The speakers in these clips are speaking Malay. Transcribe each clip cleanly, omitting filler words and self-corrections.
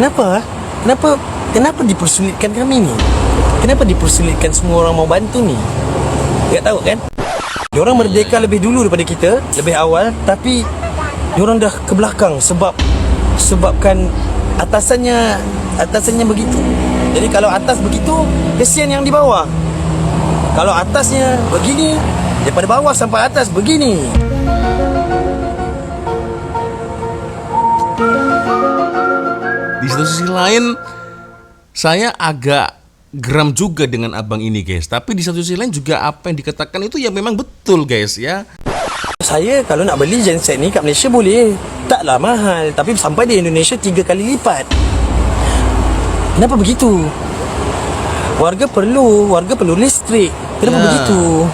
Kenapa? Kenapa? Kenapa dipersulitkan kami ni? Kenapa dipersulitkan semua orang mau bantu ni? Tak tahu kan? Diorang merdeka lebih dulu daripada kita, lebih awal, tapi diorang dah ke belakang sebabkan atasannya begitu. Jadi kalau atas begitu, kesian yang di bawah. Kalau atasnya begini, daripada bawah sampai atas begini. Di satu sisi lain, saya agak geram juga dengan abang ini guys. Tapi di satu sisi lain juga apa yang dikatakan itu ya memang betul guys ya. Saya kalau nak beli genset ni kat Malaysia boleh. Taklah mahal, tapi sampai di Indonesia 3 kali lipat. Kenapa begitu? Warga perlu listrik. Kenapa begitu?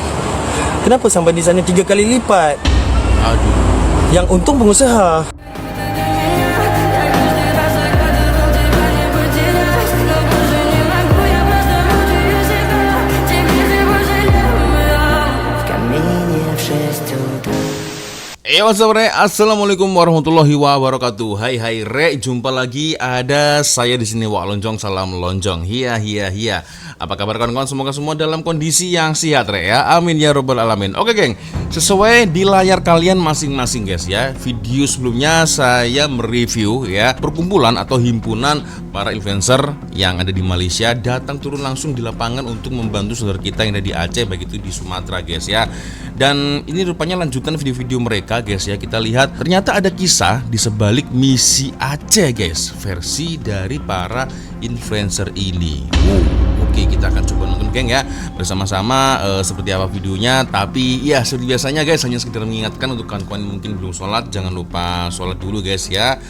Kenapa sampai di sana 3 kali lipat? Aduh. Yang untung pengusaha. What's up, Re? Assalamualaikum warahmatullahi wabarakatuh. Hai Re, jumpa lagi ada saya di sini Wak Lonjong, salam lonjong. Hiya. Apa kabar kawan-kawan? Semoga semua dalam kondisi yang sehat, Re ya. Amin ya robbal alamin. Oke, geng. Sesuai di layar kalian masing-masing guys ya. Video sebelumnya saya mereview ya perkumpulan atau himpunan para influencer yang ada di Malaysia datang turun langsung di lapangan untuk membantu saudara kita yang ada di Aceh, baik itu di Sumatera guys ya. Dan ini rupanya lanjutan video-video mereka guys ya. Kita lihat ternyata ada kisah di sebalik misi Aceh guys, versi dari para influencer ini. Oke, kita akan coba nonton geng ya bersama-sama seperti apa videonya. Tapi ya seperti biasanya guys, hanya sekedar mengingatkan untuk kawan-kawan yang mungkin belum sholat, jangan lupa sholat dulu guys ya.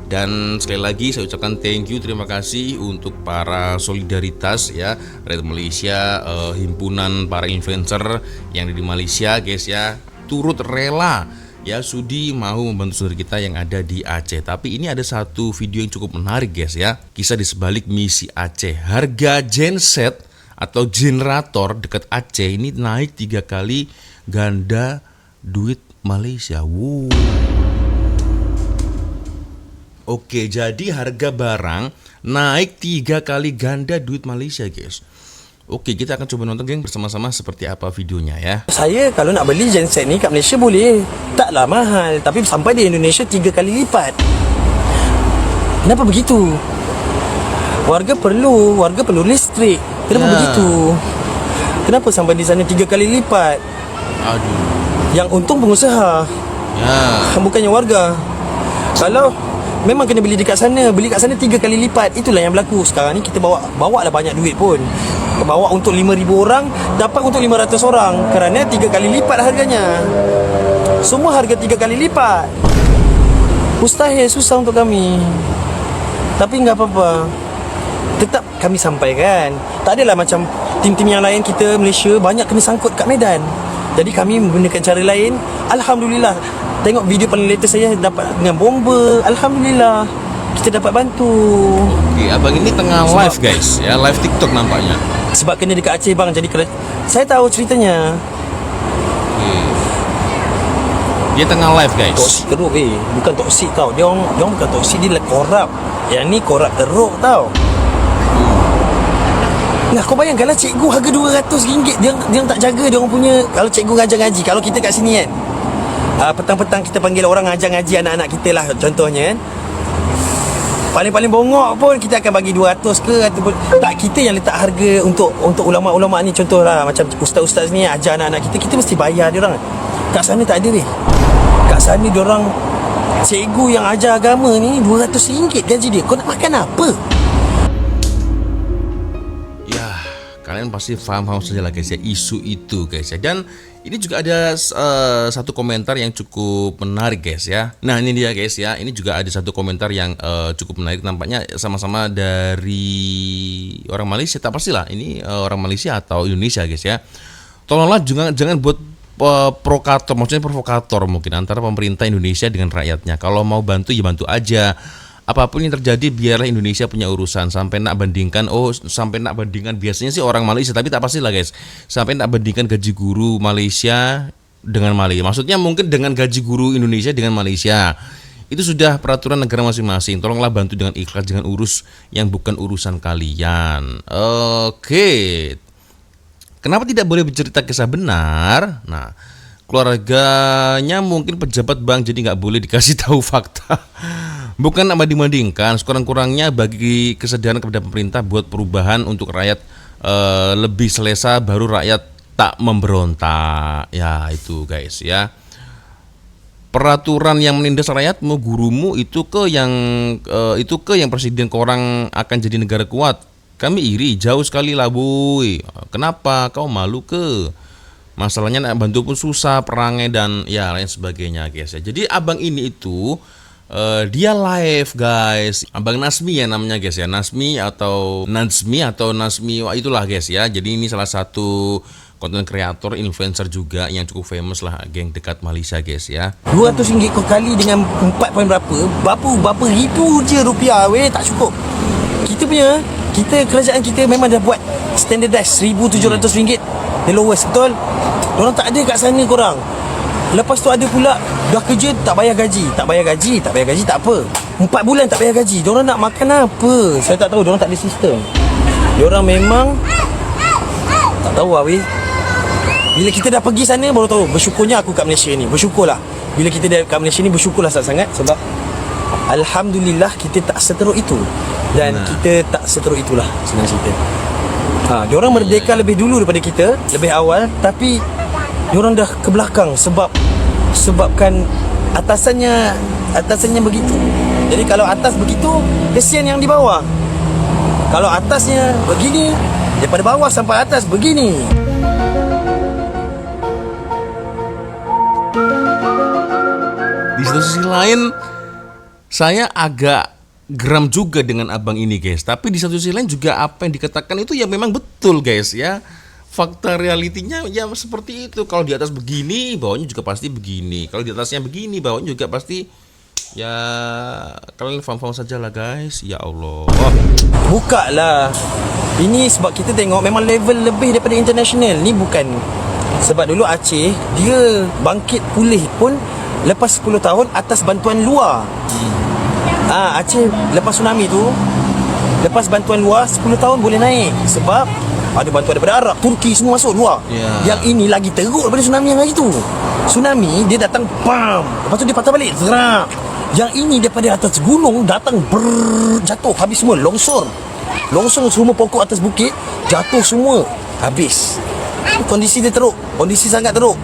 Dan sekali lagi saya ucapkan thank you, terima kasih untuk para solidaritas ya, Rakyat Malaysia, himpunan para influencer yang ada di Malaysia guys ya, turut rela ya sudi mau membantu saudara kita yang ada di Aceh. Tapi ini ada satu video yang cukup menarik guys ya, kisah di sebalik misi Aceh. Harga genset atau generator dekat Aceh ini naik 3 kali ganda duit Malaysia. Oke, jadi harga barang naik 3 kali ganda duit Malaysia guys. Oke, kita akan coba nonton geng bersama-sama seperti apa videonya ya. Saya kalau nak beli genset ni kat Malaysia boleh. Taklah mahal, tapi sampai di Indonesia 3 kali lipat. Kenapa begitu? Warga perlu listrik. Kenapa begitu? Kenapa sampai di sana 3 kali lipat? Aduh. Yang untung pengusaha. Bukannya warga. Kalau memang kena beli dekat sana, beli kat sana 3 kali lipat. Itulah yang berlaku. Sekarang ni kita bawa lah banyak duit pun. Bawa untuk 5,000 orang, dapat untuk 500 orang. Kerana 3 kali lipat harganya. Semua harga 3 kali lipat. Mustahil, susah untuk kami. Tapi enggak apa-apa, tetap kami sampaikan. Tak adalah macam tim-tim yang lain kita Malaysia banyak kena sangkut kat medan. Jadi kami menggunakan cara lain. Alhamdulillah. Tengok video paling latest saya dapat dengan bomba. Alhamdulillah kita dapat bantu. Oke, abang ini tengah live guys ya, live TikTok nampaknya. Sebab kena dekat Aceh bang, jadi saya tahu ceritanya. Oke. Dia tengah live guys. Toksik teruk bukan toksik tau. Dia orang bukan toksik, dia korup. Yang ni korup teruk tau. Nah, kau bayangkanlah cikgu harga RM200. Dia tak jaga dia orang punya. Kalau cikgu ngajar ngaji, kalau kita kat sini kan, petang-petang kita panggil orang ngajar ngaji anak-anak kita lah contohnya kan. Paling-paling bongok pun kita akan bagi 200 ke ataupun tak, kita yang letak harga untuk ulama-ulama ni, contohlah macam ustaz-ustaz ni ajar anak-anak kita mesti bayar dia orang. Kat sana tak ada kat sana dia orang cikgu yang ajar agama ni RM200 gaji dia. Kau nak makan apa? Kalian pasti paham saja lah guys ya isu itu guys ya. Dan ini juga ada satu komentar yang cukup menarik guys ya. Nah ini dia guys ya, ini juga ada satu komentar yang cukup menarik. Nampaknya sama-sama dari orang Malaysia, tak pastilah ini orang Malaysia atau Indonesia guys ya. Tolonglah jangan buat provokator mungkin antara pemerintah Indonesia dengan rakyatnya. Kalau mau bantu ya bantu aja. Apapun yang terjadi biarlah Indonesia punya urusan. Sampai nak bandingkan biasanya sih orang Malaysia, tapi tak pastilah guys. Sampai nak bandingkan gaji guru Malaysia dengan Malaysia. Maksudnya mungkin dengan gaji guru Indonesia dengan Malaysia. Itu sudah peraturan negara masing-masing. Tolonglah bantu dengan ikhlas, jangan urus yang bukan urusan kalian. Oke. Kenapa tidak boleh bercerita kisah benar? Nah, keluarganya mungkin pejabat bank, jadi nggak boleh dikasih tahu fakta. Bukan apa dibandingkan, sekurang-kurangnya bagi kesadaran kepada pemerintah buat perubahan untuk rakyat lebih selesa, baru rakyat tak memberontak. Ya itu guys ya. Peraturan yang menindas rakyatmu, gurumu itu ke yang presiden ke orang akan jadi negara kuat. Kami iri jauh sekali lah boy. Kenapa kau malu ke? Masalahnya nak bantu pun susah, perangai dan ya lain sebagainya guys ya. Jadi abang ini itu dia live guys. Abang Nasmi ya namanya guys ya. Nasmi atau Nasmi, wah itulah guys ya. Jadi ini salah satu konten kreator, influencer juga yang cukup famous lah, geng dekat Malaysia guys ya. RM200 kau kali dengan 4 poin berapa ribu je rupiah weh, tak cukup. Kerajaan kita memang dah buat standardized RM1,700 the lowest, betul? Diorang tak ada kat sana korang. Lepas tu ada pula dah kerja tak bayar gaji tak apa. 4 bulan tak bayar gaji. Diorang nak makan apa? Saya tak tahu, diorang tak ada sistem. Diorang memang tak tahu lah weh. Bila kita dah pergi sana baru tahu. Bersyukurnya aku kat Malaysia ni. Bersyukurlah. Bila kita dah kat Malaysia ni bersyukurlah sangat-sangat. Sebab alhamdulillah kita tak seteruk itu. Dan kita tak seteruk itulah senang cerita. Diorang merdeka lebih dulu daripada kita, lebih awal. Tapi diorang dah ke belakang sebabkan atasannya begitu. Jadi kalau atas begitu, kesian yang di bawah. Kalau atasnya begini, daripada bawah sampai atas begini. Di satu sisi lain saya agak geram juga dengan abang ini guys. Tapi di satu sisi lain juga apa yang dikatakan itu ya memang betul guys ya. Fakta realitinya ya seperti itu. Kalau di atas begini, bawahnya juga pasti begini. Kalau di atasnya begini, bawahnya juga pasti ya kalian faham-faham saja lah guys. Ya Allah. Buka lah. Ini sebab kita tengok memang level lebih daripada international. Ni bukan sebab dulu Aceh dia bangkit pulih pun lepas 10 tahun atas bantuan luar. Aceh lepas tsunami tu, lepas bantuan luar 10 tahun boleh naik. Sebab ada bantuan daripada Arab, Turki semua masuk luar. Yang ini lagi teruk daripada tsunami yang lagi tu. Tsunami dia datang bam, lepas tu dia patah balik zerap. Yang ini daripada atas gunung datang jatuh habis semua, longsor semua pokok atas bukit jatuh semua habis. Kondisi dia teruk, kondisi sangat teruk.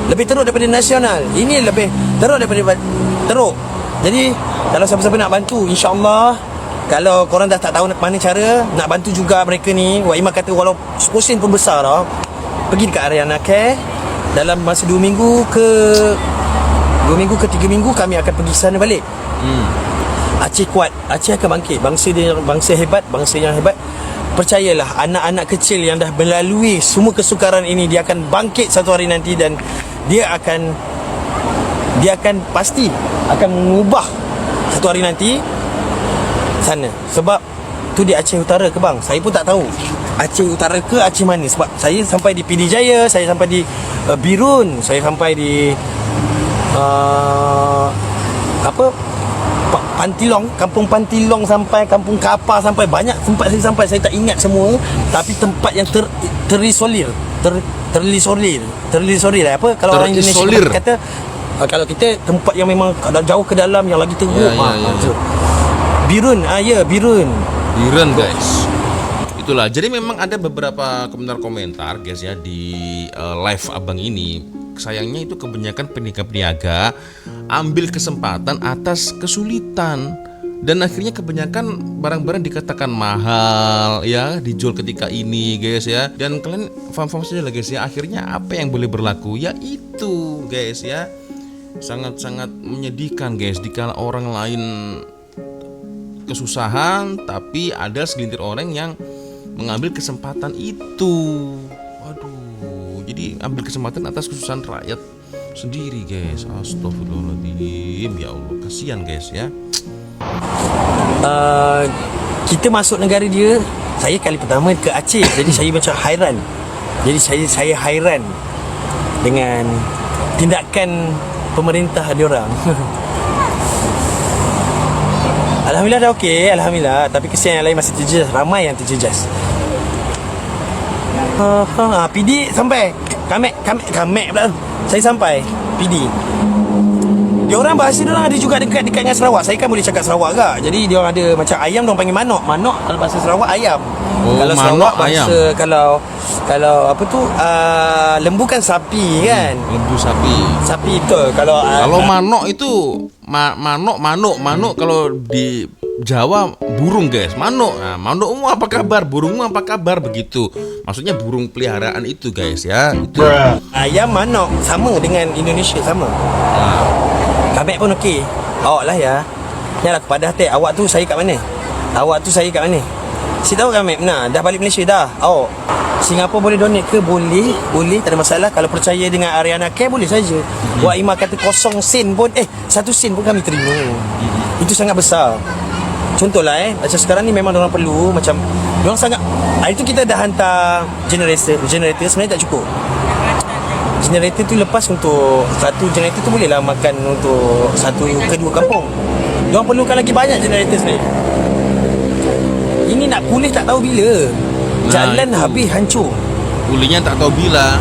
Lebih teruk daripada nasional. Ini lebih teruk daripada teruk. Jadi kalau siapa-siapa nak bantu, insya-Allah, kalau korang dah tak tahu mana cara nak bantu juga mereka ni, Wak Iman kata walau 10% pun besar dah, pergi dekat Ariana Care. Dalam masa 2 minggu ke 3 minggu kami akan pergi sana balik. Aceh kuat, Aceh akan bangkit. Bangsa yang hebat. Percayalah, anak-anak kecil yang dah melalui semua kesukaran ini, dia akan bangkit satu hari nanti. Dan dia akan pasti akan mengubah satu hari nanti sana. Sebab tu di Aceh Utara ke bang? Saya pun tak tahu Aceh Utara ke Aceh mana. Sebab saya sampai di PD Jaya, saya sampai di Birun, saya sampai di Pantilong, Kampung Pantilong, sampai Kampung Kapar, sampai banyak tempat saya sampai. Saya tak ingat semua. Tapi tempat yang terisolir apa kalau orang Indonesia kata, kalau kita tempat yang memang jauh ke dalam, yang lagi teruk. Birun, Birun guys. Itulah. Jadi memang ada beberapa komentar guys ya di live abang ini. Sayangnya itu kebanyakan peniaga ambil kesempatan atas kesulitan, dan akhirnya kebanyakan barang-barang dikatakan mahal ya, dijual ketika ini guys ya. Dan kalian paham saja lah guys ya, akhirnya apa yang boleh berlaku ya itu guys ya. Sangat-sangat menyedihkan guys dikala orang lain kesusahan, tapi ada segelintir orang yang mengambil kesempatan itu. Waduh, jadi ambil kesempatan atas kesusahan rakyat sendiri guys. Astagfirullahaladzim, ya Allah, kasihan guys ya. Kita masuk negara dia, saya kali pertama ke Aceh. Jadi saya macam hairan. Saya hairan dengan tindakan pemerintah diorang. Alhamdulillah dah okey, alhamdulillah. Tapi kesian yang lain masih terjejas, ramai yang terjejas. PD sampai. Kamek pula. Saya sampai PD. Diorang bahasa diorang ada juga dekat dengan Sarawak. Saya kan boleh cakap Sarawak ke. Jadi diorang ada macam ayam diorang panggil manok. Manok kalau bahasa Sarawak ayam. Kalau manok, Sarawak bahasa ayam. kalau apa tu lembu kan sapi kan. Lembu sapi. Sapi betul. Kalau Manok itu manuk kalau di Jawa burung guys. Manuk. Nah, manukmu apa kabar? Burungmu apa kabar begitu. Maksudnya burung peliharaan itu guys ya. Itu. ayam manok sama dengan Indonesia sama. Kamek pun okey. Awak lah ya. Yalah kepada hati. Awak tu saya kat mana? Si tahu Kamek benar. Dah balik Malaysia dah. Singapura boleh donate ke? Boleh. Tak ada masalah. Kalau percaya dengan Ariana Care boleh saja. Wak Imah kata 0 sen pun 1 sen pun kami terima. Itu sangat besar. Contohlah macam sekarang ni memang orang perlu macam orang sangat. Hari tu kita dah hantar generator sebenarnya tak cukup. Generator tu lepas untuk satu generator tu bolehlah makan untuk satu ke dua kampung. Diorang perlukan lagi banyak generator sebenarnya. Ini nak pulih tak tahu bila. Jalan itu. habis hancur. Pulihnya tak tahu bila.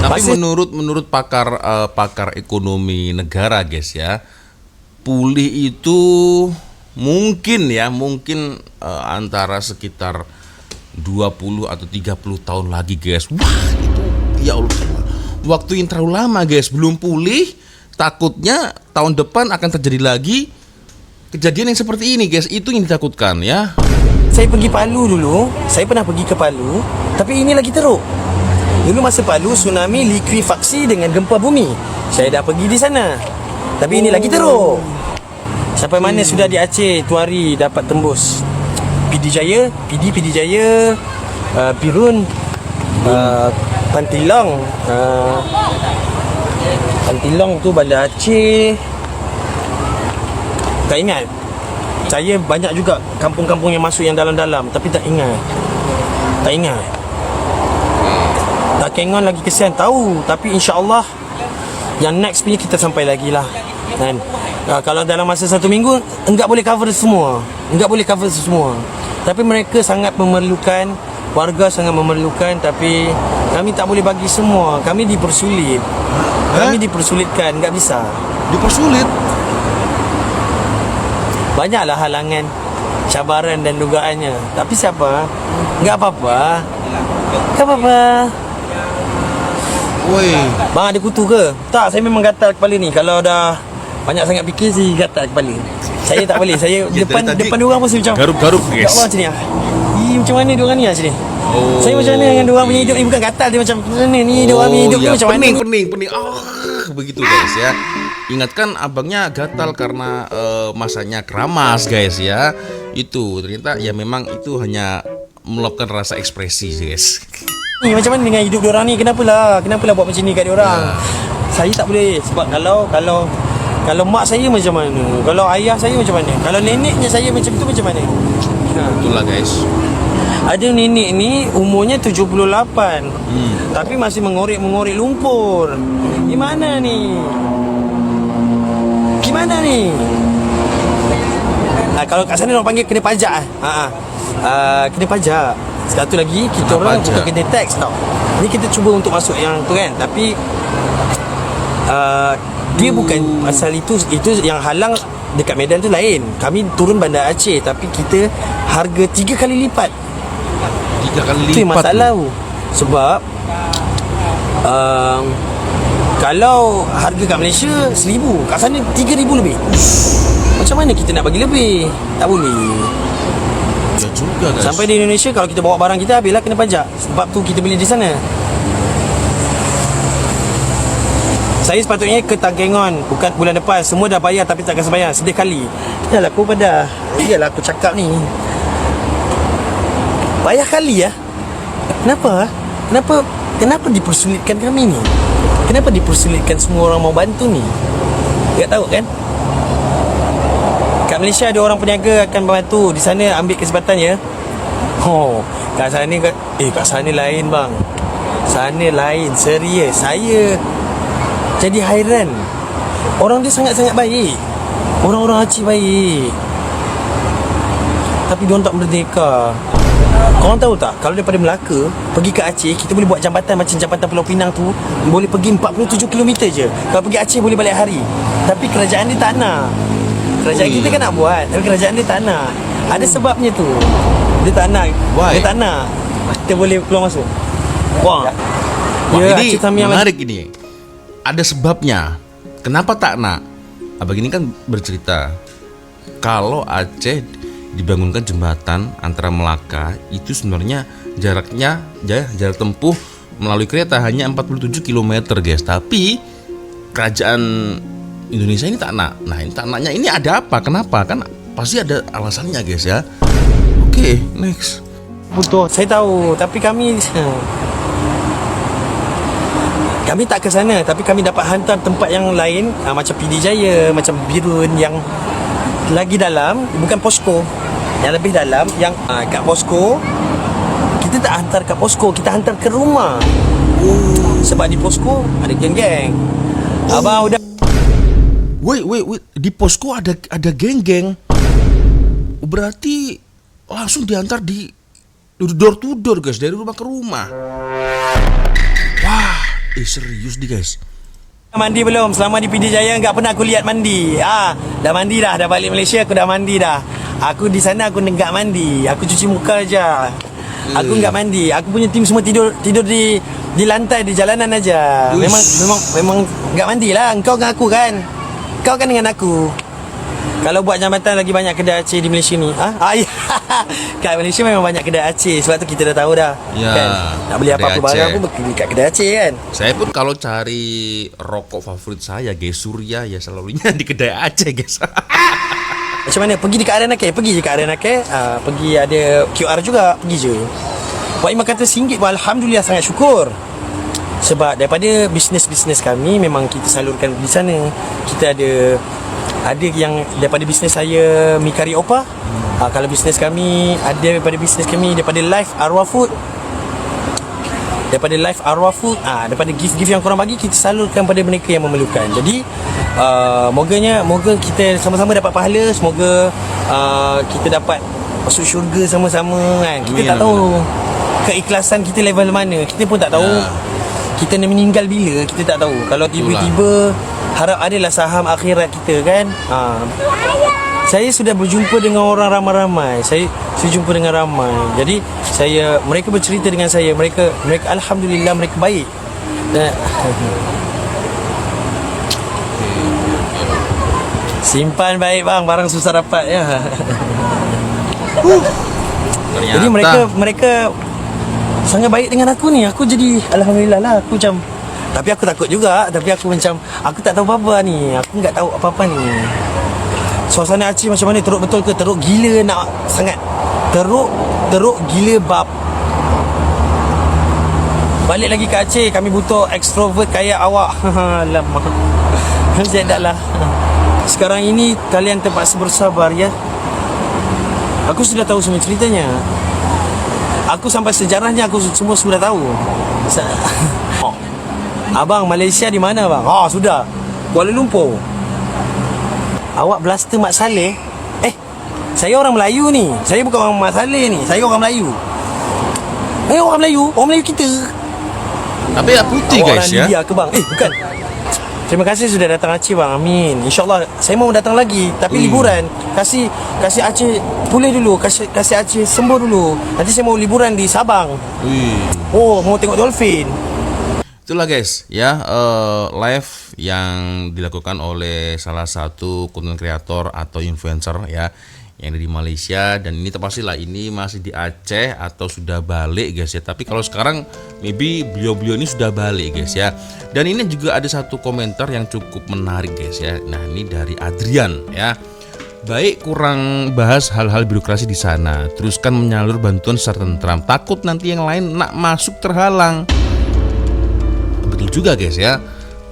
Tapi Masih- menurut pakar ekonomi negara guys ya, pulih itu mungkin antara sekitar 20 atau 30 tahun lagi guys. Wah, itu ya Allah. Waktu yang terlalu lama guys, belum pulih. Takutnya tahun depan akan terjadi lagi kejadian yang seperti ini guys. Itu yang ditakutkan ya. Saya pergi Palu dulu. Saya pernah pergi ke Palu. Tapi ini lagi teruk. Dulu masa Palu tsunami, likuifaksi dengan gempa bumi. Saya dah pergi di sana. Tapi ini lagi teruk. Sampai mana sudah di Aceh, Tuari dapat tembus. PD Jaya, Pirun, Pantilong. Pantilong tu Banda Aceh. Tak ingat. Saya banyak juga kampung-kampung yang masuk yang dalam-dalam. Tapi tak ingat. Tak Kengon lagi kesian tahu. Tapi insya-Allah yang next punya kita sampai lagi lah kan. Kalau dalam masa 1 minggu enggak boleh cover semua. Tapi mereka sangat memerlukan. Warga sangat memerlukan. Tapi kami tak boleh bagi semua. Kami dipersulit. Dipersulitkan. Enggak bisa. Dipersulit. Banyaklah halangan, cabaran dan dugaannya. Tapi siapa? Enggak apa-apa. Woi, Bang ada kutu ke? Tak, saya memang gatal kepala ni. Kalau dah banyak sangat fikir sih gatal kepala. Saya tak boleh. Saya Ya, depan dari tadi diorang pun saya macam garuk-garuk guys. tak apa macam ni lah. Macam mana diorang ni macam ni? Oh. Saya macam mana dengan diorang punya hidup ni? Bukan gatal, dia macam mana ni diorang punya hidup ni macam mana ni? pening. Begitu guys ya. Ingatkan abangnya gatal karena masanya keramas guys ya. Itu ternyata ya memang itu hanya meluapkan rasa ekspresi guys. Ni macam mana dengan hidup diorang ni? Kenapalah buat macam ni kat diorang? Saya tak boleh. Sebab kalau mak saya macam mana? Kalau ayah saya macam mana? Kalau neneknya saya macam tu macam mana? Itulah guys. Ada nenek ni umurnya 78. Tapi masih mengorek lumpur. Gimana ni? Kalau kat sana orang panggil kena pajak. Kena pajak. Satu lagi kita orang pajak. bukan kena tax tau. Ni kita cuba untuk masuk yang tu kan. Tapi dia bukan asal itu yang halang dekat Medan tu lain. Kami turun Bandar Aceh tapi kita harga 3 kali lipat. 3 kali lipat. Itu yang masalah tu. Sebab kalau harga kat Malaysia 1,000, kat sana 3,000 lebih. Macam mana kita nak bagi lebih? Tak boleh. Ya juga guys. Sampai di Indonesia kalau kita bawa barang kita habislah kena pajak. Sebab tu kita beli di sana. Saya sepatutnya ke Tangkengon bukan bulan depan. Semua dah bayar tapi tak kasi bayar. Sedih kali. Yalah aku cakap ni. Payah kali ya. Kenapa dipersulitkan kami ni? Kenapa dipersulitkan semua orang mau bantu ni? Tak tahu kan? Kat Malaysia ada orang peniaga akan membantu. Di sana ambil kesempatan ya. Kat sana lain bang. Sana lain, serius. Saya jadi hairan. Orang dia sangat-sangat baik. Orang-orang Aceh baik. tapi diorang tak merdeka. Korang tahu tak, kalau daripada Melaka pergi ke Aceh, kita boleh buat jambatan macam jambatan Pulau Pinang tu, boleh pergi 47 km je. Kalau pergi Aceh boleh balik hari. Tapi kerajaan dia tak nak. Kerajaan kita kan nak buat, tapi kerajaan dia tak nak. Ada sebabnya tu. Dia tak nak. Why? Dia tak nak kita boleh keluar masuk. Wah. Wah, Ya, ini Aceh Tamiang menarik ini. Ada sebabnya. Kenapa tak nak? Abang ini kan bercerita kalau Aceh dibangunkan jembatan antara Melaka, itu sebenarnya jarak tempuh melalui kereta hanya 47 km guys. Tapi kerajaan Indonesia ini tak nak. Nah, ini tak naknya ini ada apa? Kenapa? Kan pasti ada alasannya guys ya. Oke, next. Betul, saya tahu. Tapi kami tak ke sana. Tapi kami dapat hantar tempat yang lain, macam PD Jaya, macam Birun yang lagi dalam, bukan posko, yang lebih dalam, yang kat posko kita tak hantar kat posko, kita hantar ke rumah. Sebab di posko ada geng-geng. Abang udah Wait, di posko ada geng-geng. Berarti langsung diantar di door to door guys, dari rumah ke rumah. Wah, serius nih guys. mandi belum? Selama di PD Jaya enggak pernah aku lihat mandi. Dah mandi dah balik Malaysia aku dah mandi dah. Aku di sana aku enggak mandi. Aku cuci muka aja. Aku enggak mandi. Aku punya tim semua tidur di lantai di jalanan aja. Memang enggak mandilah. Engkau dengan aku kan? Kau kan dengan aku. Kalau buat jambatan lagi banyak kedai Aceh di Malaysia ni. Ya. Kat Malaysia memang banyak kedai Aceh. Sebab tu kita dah tahu dah. Ya, Kan? Nak beli apa-apa barang pun pergi kat kedai Aceh kan. Saya pun kalau cari rokok favorit saya guys, Surya, ya selalunya di kedai Aceh guys. Macam mana? Pergi dekat Arena Care. Pergi je kat Arena Care. Pergi ada QR juga. Pergi je. Wak Iman kata RM1 pun Alhamdulillah sangat syukur. Sebab daripada bisnes-bisnes kami memang kita salurkan di sana. Kita ada yang daripada bisnes saya Mikari Opa. Kalau bisnes kami ada daripada bisnes kami daripada Live Arwah Food. Daripada Live Arwah Food, daripada gift-gift yang korang bagi kita salurkan pada mereka yang memerlukan. Jadi moga kita sama-sama dapat pahala. Semoga kita dapat masuk syurga sama-sama kan. Kita tak tahu keikhlasan kita level mana. Kita pun tak tahu kita nak meninggal bila, kita tak tahu. Kalau tiba-tiba harap adalah saham akhirat kita kan. Saya sudah berjumpa dengan orang ramai-ramai. Saya jumpa dengan ramai. Jadi mereka bercerita dengan saya. Mereka alhamdulillah mereka baik. Simpan baik bang, barang susah dapat ya. Jadi mereka sangat baik dengan aku ni. Aku jadi alhamdulillah lah. Aku macam, tapi aku takut juga. Tapi aku macam, aku tak tahu apa-apa ni. Aku tak tahu apa-apa ni. Suasana Aceh macam mana? Teruk betul ke? Teruk gila nak sangat. Teruk gila bab. Balik lagi ke Aceh. Kami butuh extrovert kayak awak. Alamak. Jadaklah. Sekarang ini kalian terpaksa bersabar ya. Aku sudah tahu semua ceritanya. Aku sampai sejarahnya aku semua sudah tahu. Abang, Malaysia di mana bang? Sudah. Kuala Lumpur. Awak blaster Mat Saleh? Saya orang Melayu ni. Saya bukan orang Mat Saleh ni. Saya orang Melayu. Orang Melayu? Orang Melayu kita. Tapi putih guys ya. Orang India ke bang? Bukan. Terima kasih sudah datang Aceh bang. Amin. InsyaAllah saya mau datang lagi. Tapi liburan. Kasih Aceh pulih dulu. Kasih Aceh sembuh dulu. Nanti saya mau liburan di Sabang. Mau tengok dolphin. Itulah guys ya, live yang dilakukan oleh salah satu content creator atau influencer ya yang dari Malaysia. Dan ini terpastilah ini masih di Aceh atau sudah balik guys ya. Tapi kalau sekarang maybe beliau ini sudah balik guys ya. Dan ini juga ada satu komentar yang cukup menarik guys ya. Nah ini dari Adrian ya. Baik kurang bahas hal-hal birokrasi di sana, teruskan menyalur bantuan secara tentram. Takut nanti yang lain nak masuk terhalang. Betul juga guys ya.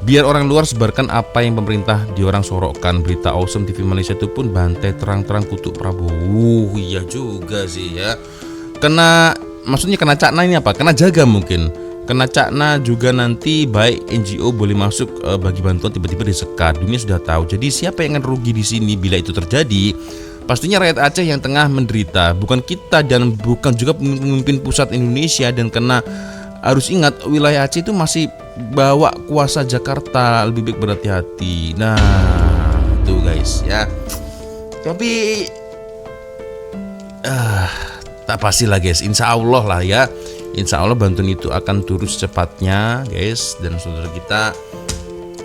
Biar orang luar sebarkan apa yang pemerintah diorang sorokkan. Berita Awesome TV Malaysia itu pun bantai terang-terang kutuk Prabowo. Iya juga sih ya. Maksudnya kena cakna ini apa? Kena jaga mungkin. Kena cakna juga nanti baik NGO boleh masuk bagi bantuan tiba-tiba disekat. Dunia sudah tahu. Jadi siapa yang akan rugi di sini bila itu terjadi? pastinya rakyat Aceh yang tengah menderita, bukan kita dan bukan juga pemimpin pusat Indonesia. Dan karena harus ingat wilayah Aceh itu masih bawa kuasa Jakarta, lebih baik berhati-hati. Nah, itu guys ya. Tapi tak pastilah guys, insya Allah lah ya. Insya Allah bantuan itu akan turun secepatnya guys. Dan saudara kita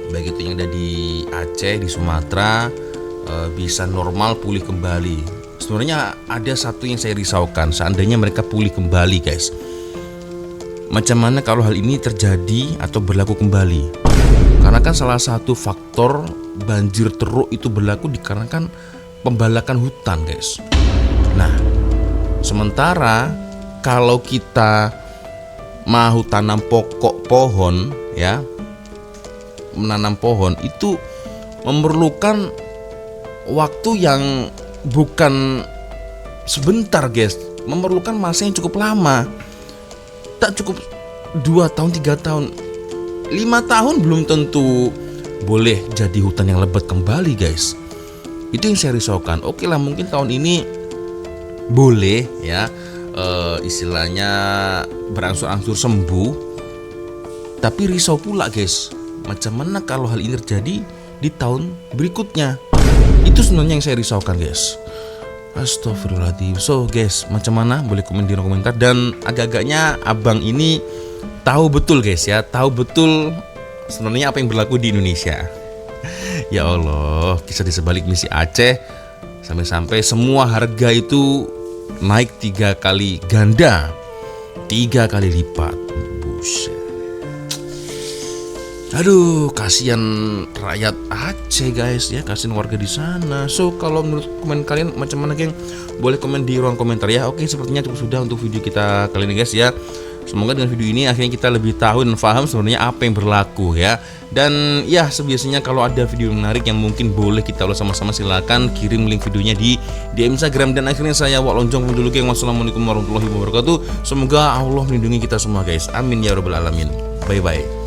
baik itu yang ada di Aceh, di Sumatera bisa normal pulih kembali. Sebenarnya ada satu yang saya risaukan, seandainya mereka pulih kembali guys, macam mana kalau hal ini terjadi atau berlaku kembali? Karena kan salah satu faktor banjir teruk itu berlaku dikarenakan pembalakan hutan guys. Nah, sementara kalau kita mau tanam pokok pohon ya, menanam pohon itu memerlukan waktu yang bukan sebentar guys, memerlukan masa yang cukup lama. Tak cukup 2 tahun, 3 tahun, 5 tahun belum tentu boleh jadi hutan yang lebat kembali guys. Itu yang saya risaukan. Oke lah, mungkin tahun ini boleh ya, istilahnya berangsur-angsur sembuh. Tapi risau pula guys, macam mana kalau hal ini terjadi di tahun berikutnya? Itu sebenarnya yang saya risaukan guys. Astagfirullahaladzim. So guys, macam mana? Boleh komen di komentar. Dan agak-agaknya abang ini tahu betul guys ya, tahu betul sebenarnya apa yang berlaku di Indonesia. Ya Allah, kisah di sebalik misi Aceh, sampai-sampai semua harga itu naik 3 kali ganda, 3 kali lipat. Buset. Aduh, kasihan rakyat Aceh guys ya, kasihan warga di sana. So kalau menurut komen kalian macam mana geng? Boleh komen di ruang komentar ya. Oke, sepertinya cukup sudah untuk video kita kali ini guys ya. Semoga dengan video ini akhirnya kita lebih tahu dan paham sebenarnya apa yang berlaku ya. Dan ya sebiasanya kalau ada video menarik yang mungkin boleh kita ulas sama-sama, silakan kirim link videonya di Instagram. Dan akhirnya saya Wak Lonjong dulu geng. Wassalamualaikum warahmatullahi wabarakatuh. Semoga Allah melindungi kita semua guys. Amin ya rabbal alamin. Bye bye.